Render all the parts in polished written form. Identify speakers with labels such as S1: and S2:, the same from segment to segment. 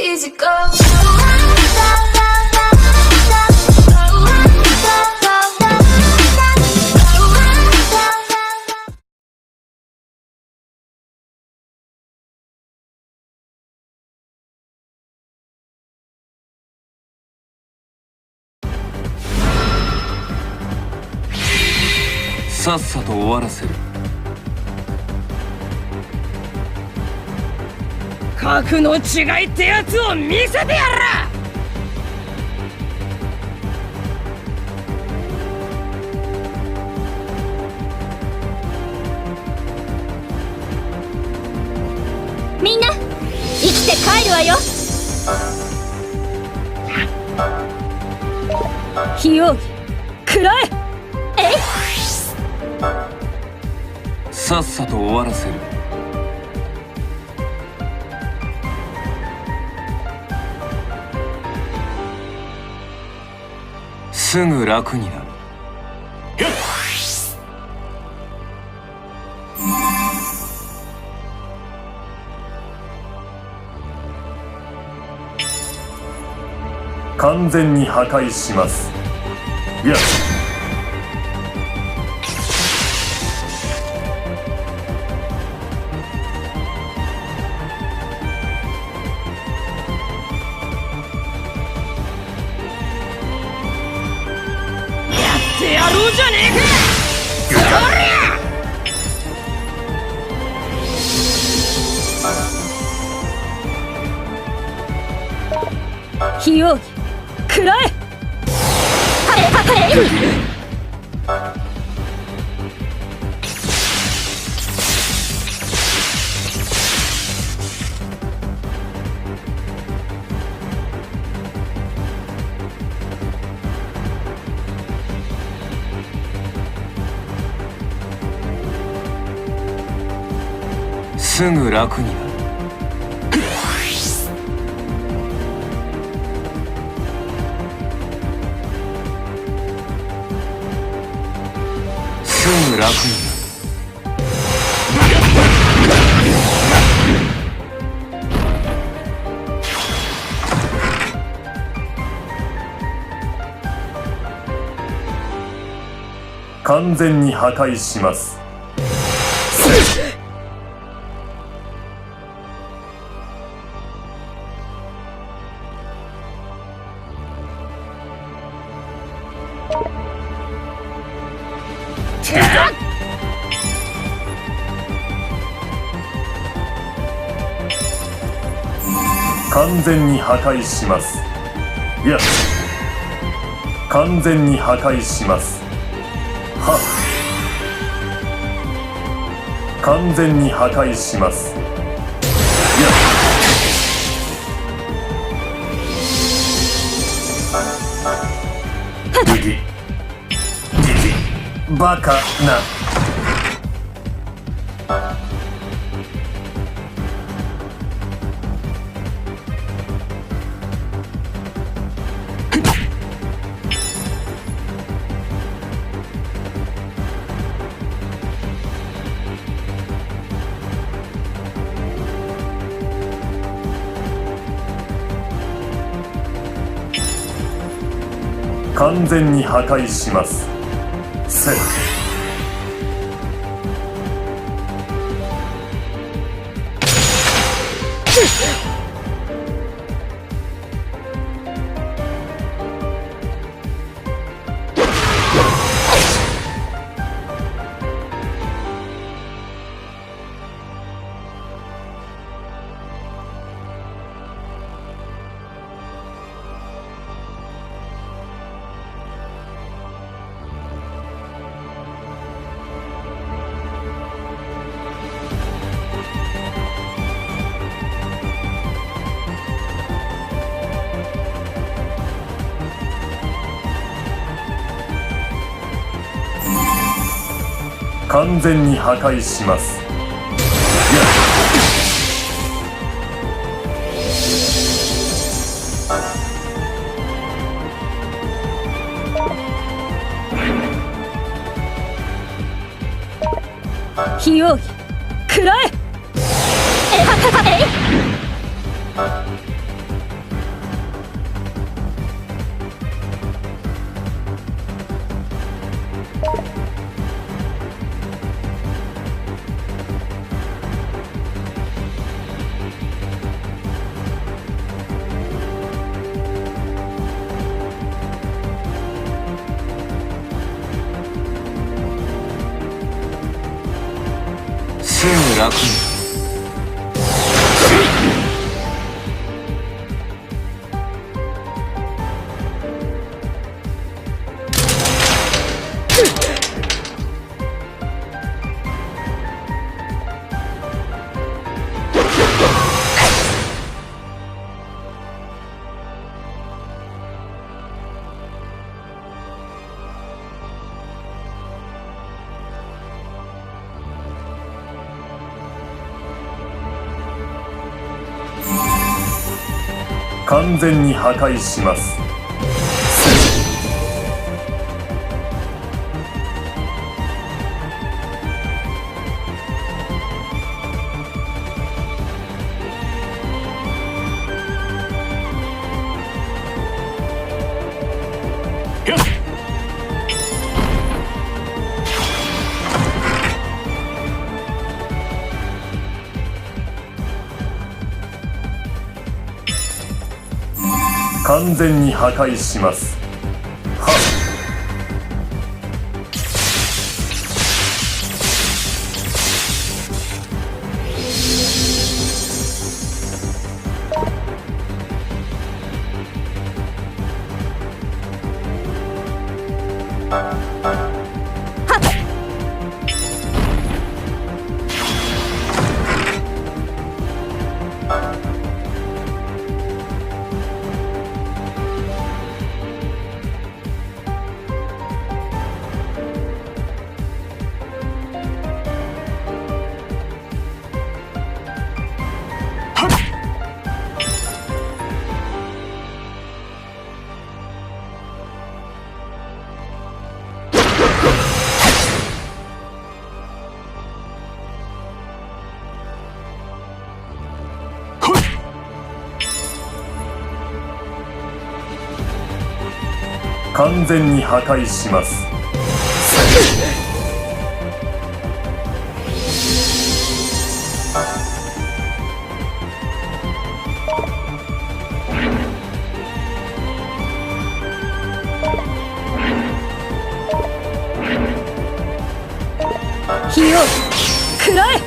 S1: easy go.
S2: さっさと終わらせる。
S3: 格の違いってやつを見せてやら。
S4: みんな生きて帰るわよ。火を食らえ。
S2: さっさと終わらせる。すぐ楽になる。
S5: 完全に破壊します。いや、
S3: ってやろうじゃねえか。
S4: 火を食らえ。
S2: すぐ楽になる。すぐ楽になる。
S5: 完全に破壊します。完全に破壊します。いや、完全に破壊します。はっ、完全に破壊します。いや、ギギバカな。完全に破壊します。せっ、完全に破壊します。
S4: 火を食らえ。
S2: 楽に
S5: 完全に破壊します。完全に破壊します。はっ。完全に破壊します。
S3: 火を食らえ。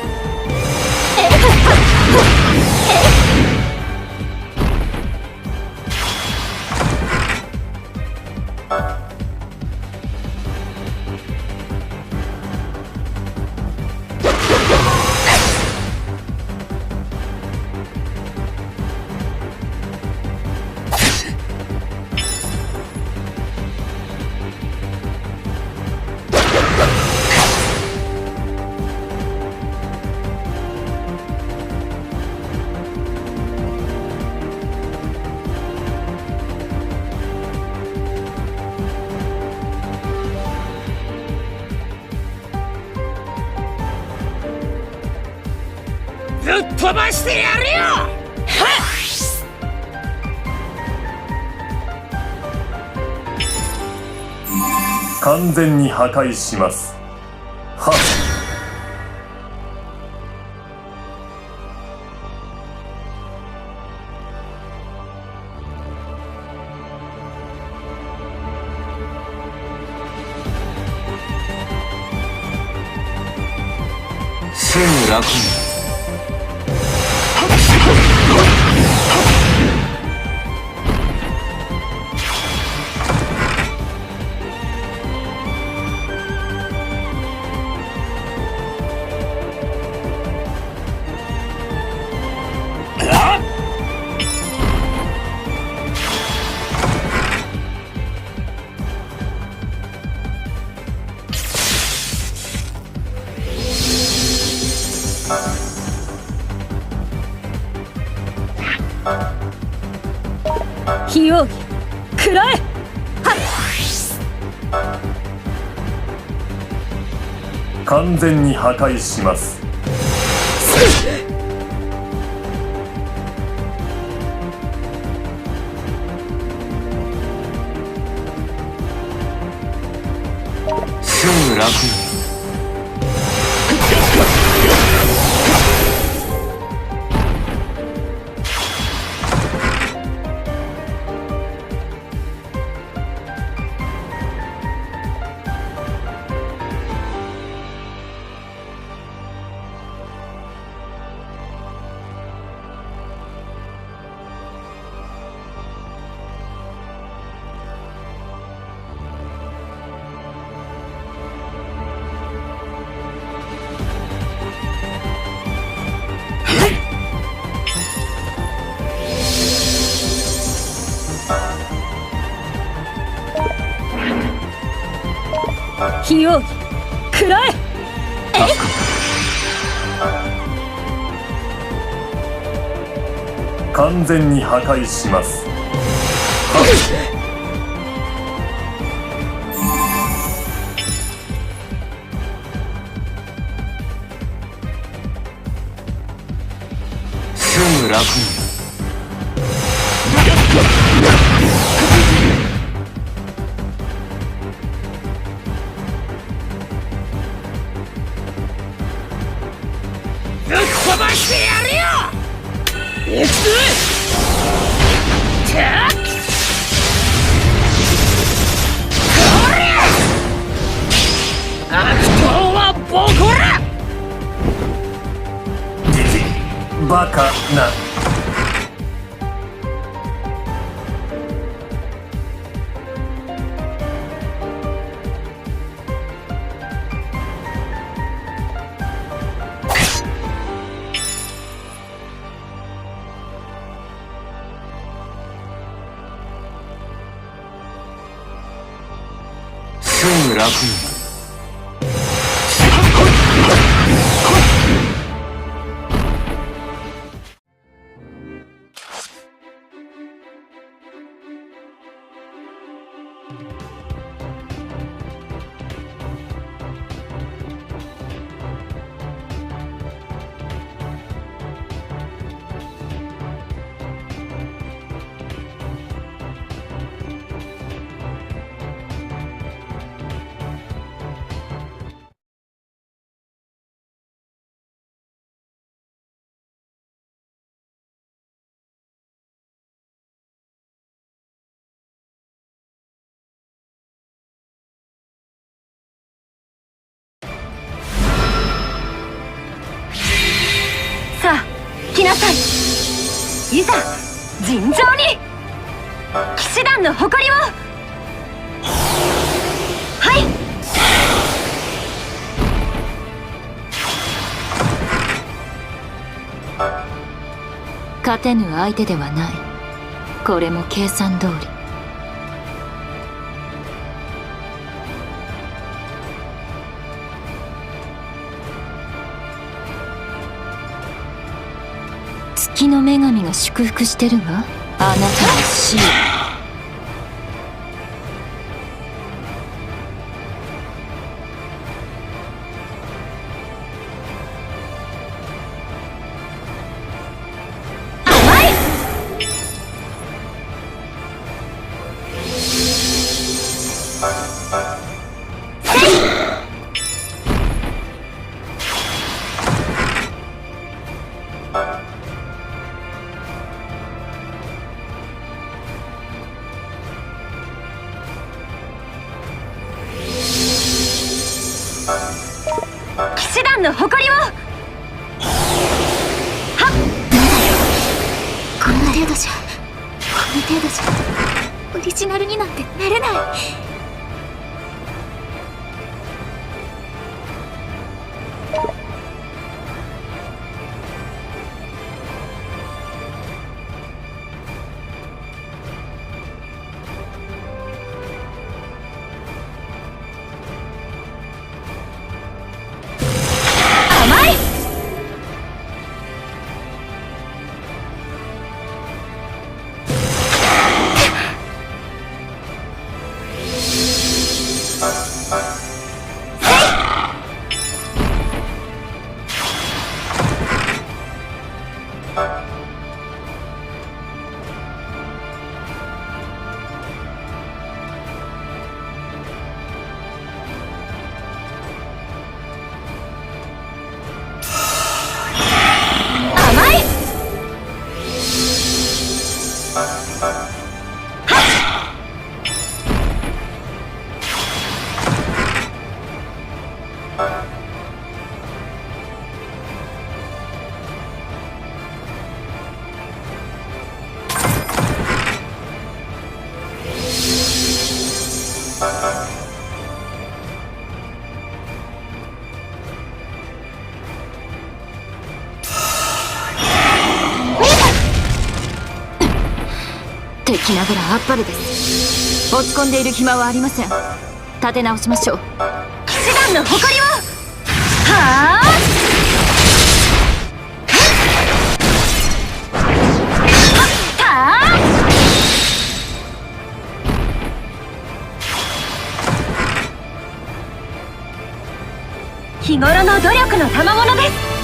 S3: ぶっ飛ばしてやるよ。は
S5: っ。完全に破壊します。はっ。
S2: すぐ楽になる。
S3: 火を食らえ。
S5: 完全に破壊します。
S2: すぐ楽になる。
S3: 火を食らえ。
S5: 完全に破壊します。
S2: すぐ楽に。
S3: ぶっ飛ばしてやるよ。行くぞ。てっこりゃ悪党はボコら。
S5: じじバカな。
S2: すぐ楽に。
S4: さあ来なさい。いざ尋常に騎士団の誇りを。はい。勝てぬ相手ではない。これも計算通り。月の女神が祝福してるわ、あなたの死を。騎士団の誇りを。はっ、こんな程度じゃオリジナルになんてなれない。敵ながらあっぱれです。落ち込んでいる暇はありません。
S3: 立て直しましょう。
S4: 騎士団の誇りを。はあ日頃の努力の賜物です。